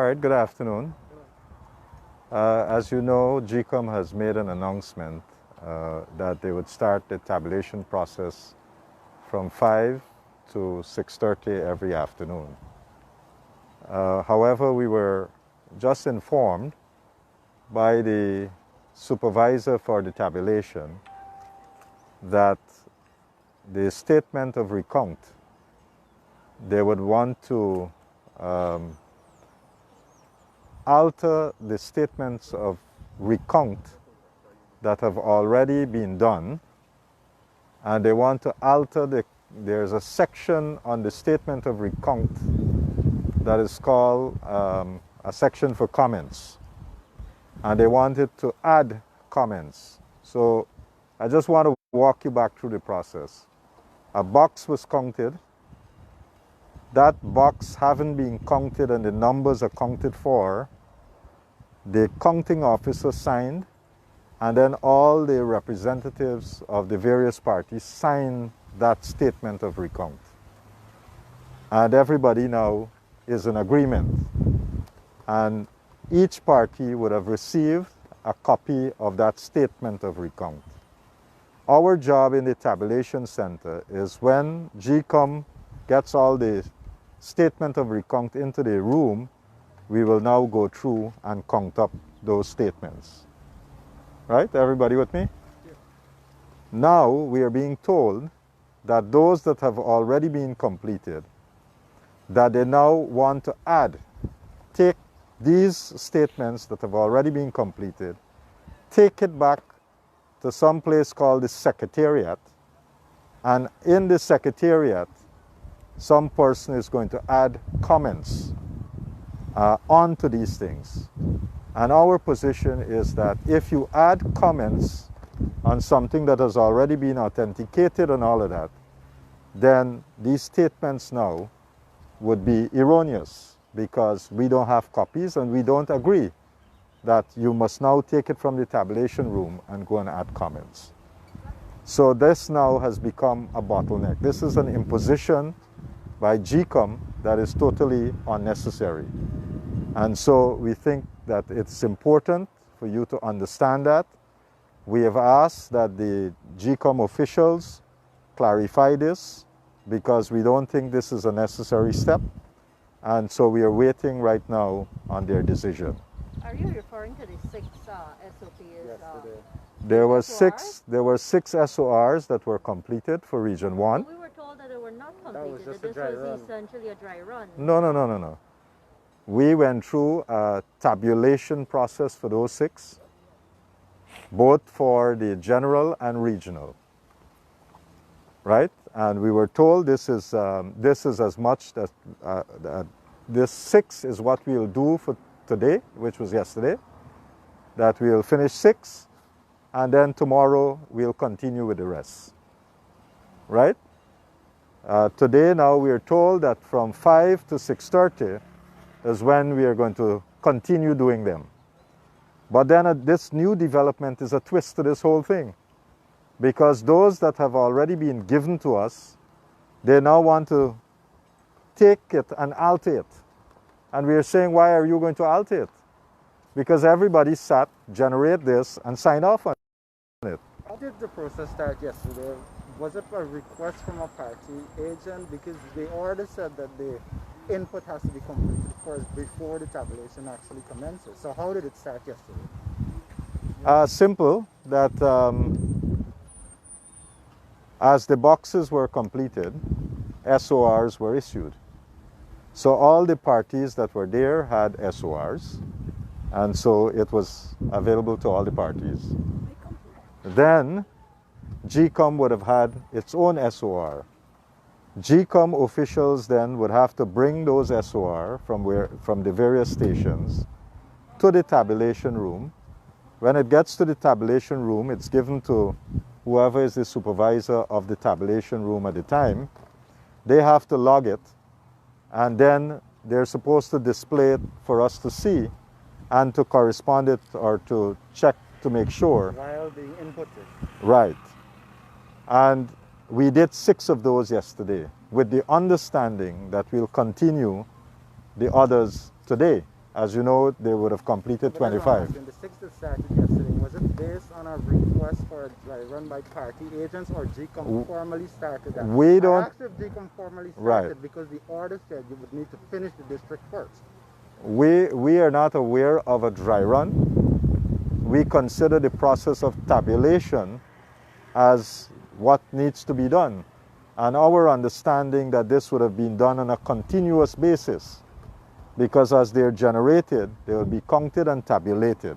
right, good afternoon. As you know, GECOM has made an announcement that they would start the tabulation process from 5 to 6:30 every afternoon. However, we were just informed by the supervisor for the tabulation that the statement of recount, they would want to alter the statements of recount that have already been done, and they want to alter there's a section on the statement of recount that is called a section for comments, and they wanted to add comments. So I just want to walk you back through the process. A box was counted. That box having been counted and the numbers are counted for, the counting officer signed, and then all the representatives of the various parties signed that statement of recount. And everybody now is in agreement. And each party would have received a copy of that statement of recount. Our job in the tabulation center is when GECOM gets all the statement of recount into the room, we will now go through and count up those statements. Right? Everybody with me? Yeah. Now we are being told that those that have already been completed, that they now want to take these statements that have already been completed, take it back to some place called the secretariat, and in the secretariat, some person is going to add comments onto these things. And our position is that if you add comments on something that has already been authenticated and all of that, then these statements now would be erroneous because we don't have copies and we don't agree that you must now take it from the tabulation room and go and add comments. So this now has become a bottleneck. This is an imposition by GECOM that is totally unnecessary. And so we think that it's important for you to understand that. We have asked that the GECOM officials clarify this because we don't think this is a necessary step. And so we are waiting right now on their decision. Are you referring to the 6 SOPs? There were six SORs that were completed for Region 1. We were told that they were not completed, that this was essentially a dry run. No. We went through a tabulation process for those 6, both for the general and regional, right? And we were told this is as much that this 6 is what we'll do for today, which was yesterday, that we'll finish 6, and then tomorrow we'll continue with the rest, right? Today now we are told that from 5 to 6:30 is when we are going to continue doing them. But then this new development is a twist to this whole thing, because those that have already been given to us, they now want to take it and alter it. And we are saying, why are you going to alter it? Because everybody sat, generate this, and sign off on it. How did the process start yesterday? Was it a request from a party agent? Because they already said that the input has to be completed first before the tabulation actually commences. So how did it start yesterday? Simple, that as the boxes were completed, SORs were issued. So all the parties that were there had SORs, and so it was available to all the parties. Then GECOM would have had its own SOR. GECOM officials then would have to bring those SOR from the various stations to the tabulation room. When it gets to the tabulation room, it's given to whoever is the supervisor of the tabulation room at the time. They have to log it, and then they're supposed to display it for us to see and to correspond it or to check to make sure. While being inputted. Right. And we did 6 of those yesterday with the understanding that we'll continue the others today as you know, they would have completed But that's what I'm 25. asking. The 6th that started yesterday, was it based on a request for a dry run by party agents, or GECOM formally started that? We don't. I asked if GECOM formally started Right. because the order said you would need to finish the district first. We are not aware of a dry run. We consider the process of tabulation as what needs to be done. And our understanding that this would have been done on a continuous basis, because as they're generated, they will be counted and tabulated.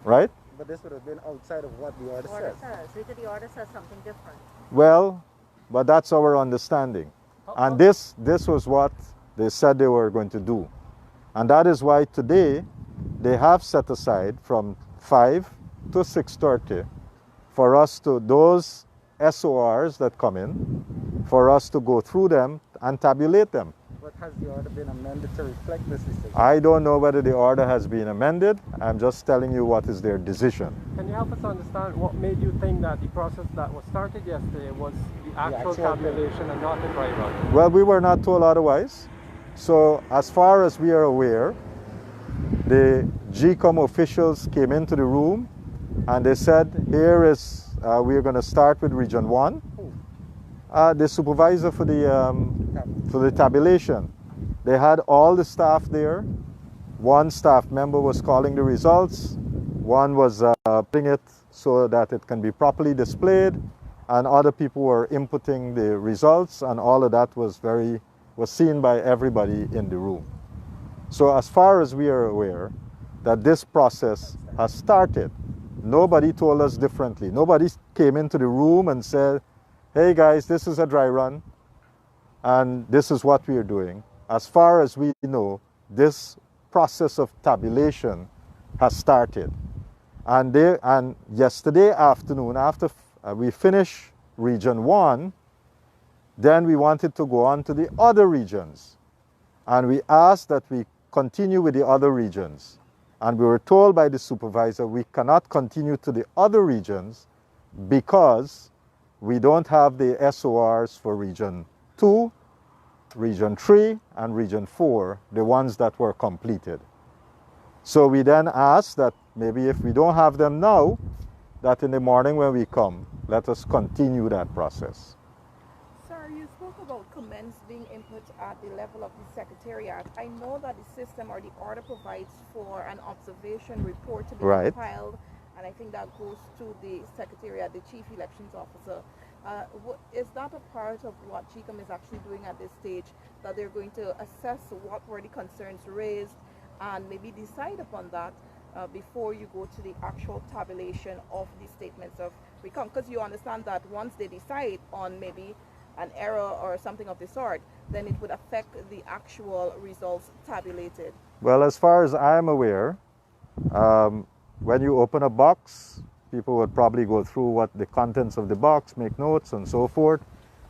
Right? But this would have been outside of what the order says. The order says something different. Well, but that's our understanding. And this was what they said they were going to do. And that is why today they have set aside from 5 to 6:30 for us to, those SORs that come in, for us to go through them and tabulate them. But has the order been amended to reflect this decision? I don't know whether the order has been amended. I'm just telling you what is their decision. Can you help us understand what made you think that the process that was started yesterday was the actual tabulation and not the dry run? Well, we were not told otherwise. So as far as we are aware, the GECOM officials came into the room and they said, here is, we're going to start with Region 1. The supervisor for the tabulation. They had all the staff there. One staff member was calling the results. One was putting it so that it can be properly displayed. And other people were inputting the results, and all of that was seen by everybody in the room. So as far as we are aware, that this process has started. Nobody told us differently. Nobody came into the room and said, hey guys, this is a dry run, and this is what we are doing. As far as we know, this process of tabulation has started. And yesterday afternoon, after we finished Region 1, then we wanted to go on to the other regions. And we asked that we continue with the other regions. And we were told by the supervisor we cannot continue to the other regions because we don't have the SORs for Region 2, Region 3, and Region 4, the ones that were completed. So we then asked that maybe if we don't have them now, that in the morning when we come, let us continue that process. Sir, you spoke about comments being input at the level of the Secretariat. I know that the system or the order provides for an observation report to be compiled, and I think that goes to the Secretariat, the Chief Elections Officer. Is that a part of what GECOM is actually doing at this stage, that they're going to assess what were the concerns raised and maybe decide upon that before you go to the actual tabulation of the statements of recount? Because you understand that once they decide on maybe an error or something of the sort, then it would affect the actual results tabulated. Well, as far as I'm aware, when you open a box, people would probably go through what the contents of the box, make notes and so forth.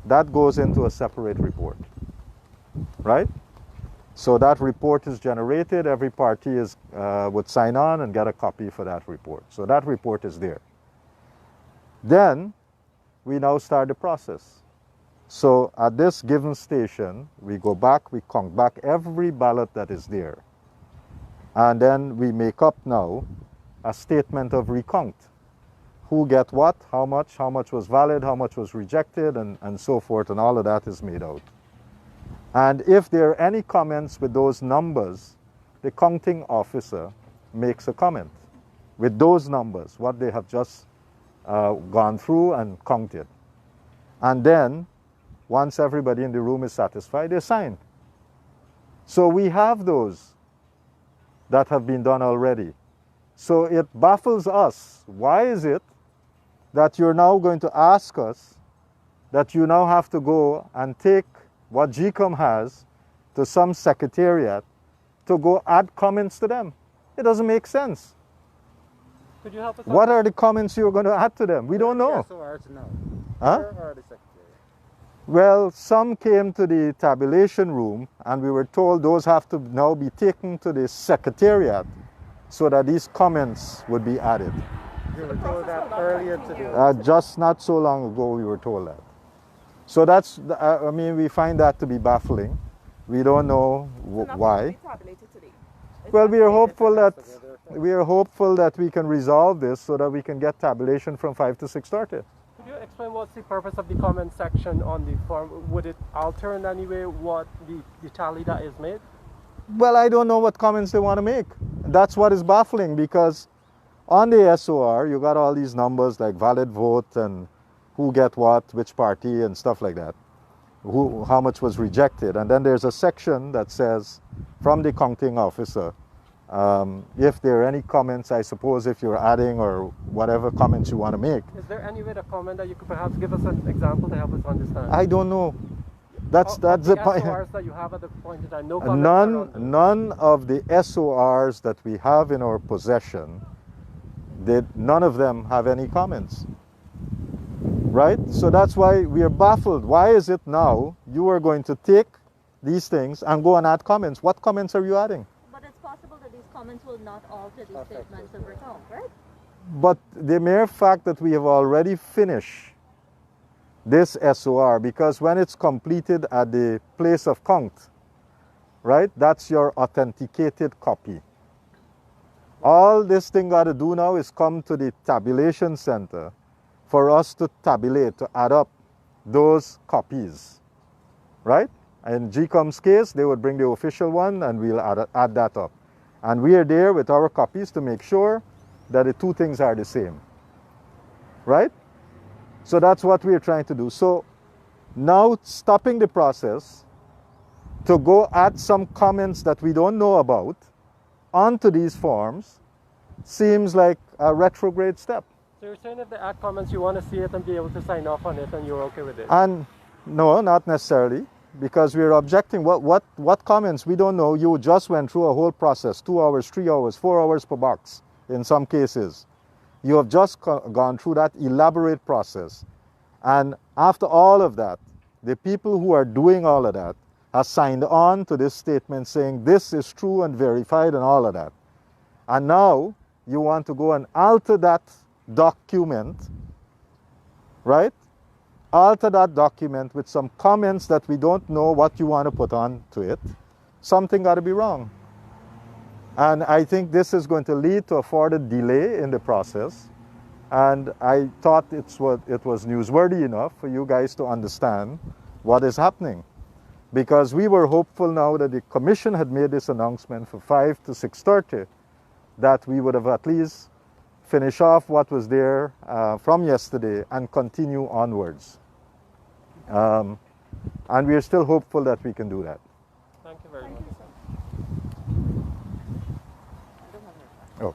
That goes into a separate report, right? So that report is generated. Every party would sign on and get a copy for that report. So that report is there. Then we now start the process. So at this given station, we go back, we count back every ballot that is there. And then we make up now a statement of recount. Who get what, how much was valid, how much was rejected, and so forth, and all of that is made out. And if there are any comments with those numbers, the counting officer makes a comment with those numbers, what they have just gone through and counted. And then, once everybody in the room is satisfied, they sign. So we have those that have been done already. So it baffles us. Why is it that you're now going to ask us that you now have to go and take what GECOM has to some secretariat to go add comments to them? It doesn't make sense. Could you help us? What are the comments you're going to add to them? We don't know. Huh? Where are the secretariat? Well, some came to the tabulation room and we were told those have to now be taken to the secretariat so that these comments would be added. You were told that earlier today. Just not so long ago we were told that. So that's, I mean, we find that to be baffling. We don't know why. Tabulated today. Well, we are hopeful that we can resolve this so that we can get tabulation from 5 to 6:30. Could you explain what's the purpose of the comment section on the form? Would it alter in any way what the tally that is made? Well, I don't know what comments they want to make. That's what is baffling, because on the SOR, you got all these numbers like valid vote and who get what, which party and stuff like that, how much was rejected. And then there's a section that says, from the counting officer, if there are any comments, I suppose, if you're adding or whatever comments you want to make. Is there any way to comment that you could perhaps give us an example to help us understand? I don't know. That's the point. SORs that you have at the point in time, no comments none of the SORs that we have in our possession, none of them have any comments. Right? So that's why we are baffled. Why is it now you are going to take these things and go and add comments? What comments are you adding? But it's possible that these comments will not alter the statements of recount, right? But the mere fact that we have already finished this SOR, because when it's completed at the place of count, right, that's your authenticated copy. All this thing got to do now is come to the tabulation center for us to tabulate, to add up those copies, right? In GECOM's case, they would bring the official one and we'll add that up. And we are there with our copies to make sure that the two things are the same, right? So that's what we are trying to do. So now stopping the process to go add some comments that we don't know about onto these forms seems like a retrograde step. So you're saying if they add comments, you want to see it and be able to sign off on it, and you're okay with it? And no, not necessarily, because we're objecting. What comments? We don't know. You just went through a whole process, 2 hours, 3 hours, 4 hours per box in some cases. You have just gone through that elaborate process. And after all of that, the people who are doing all of that have signed on to this statement saying this is true and verified and all of that. And now you want to go and alter that document, right? Alter that document with some comments that we don't know what you want to put on to it. Something got to be wrong. And I think this is going to lead to a further delay in the process. And I thought it was newsworthy enough for you guys to understand what is happening. Because we were hopeful now that the Commission had made this announcement for 5 to 6:30, that we would have at least finished off what was there from yesterday and continue onwards. And we are still hopeful that we can do that. Thank you very much. Oh.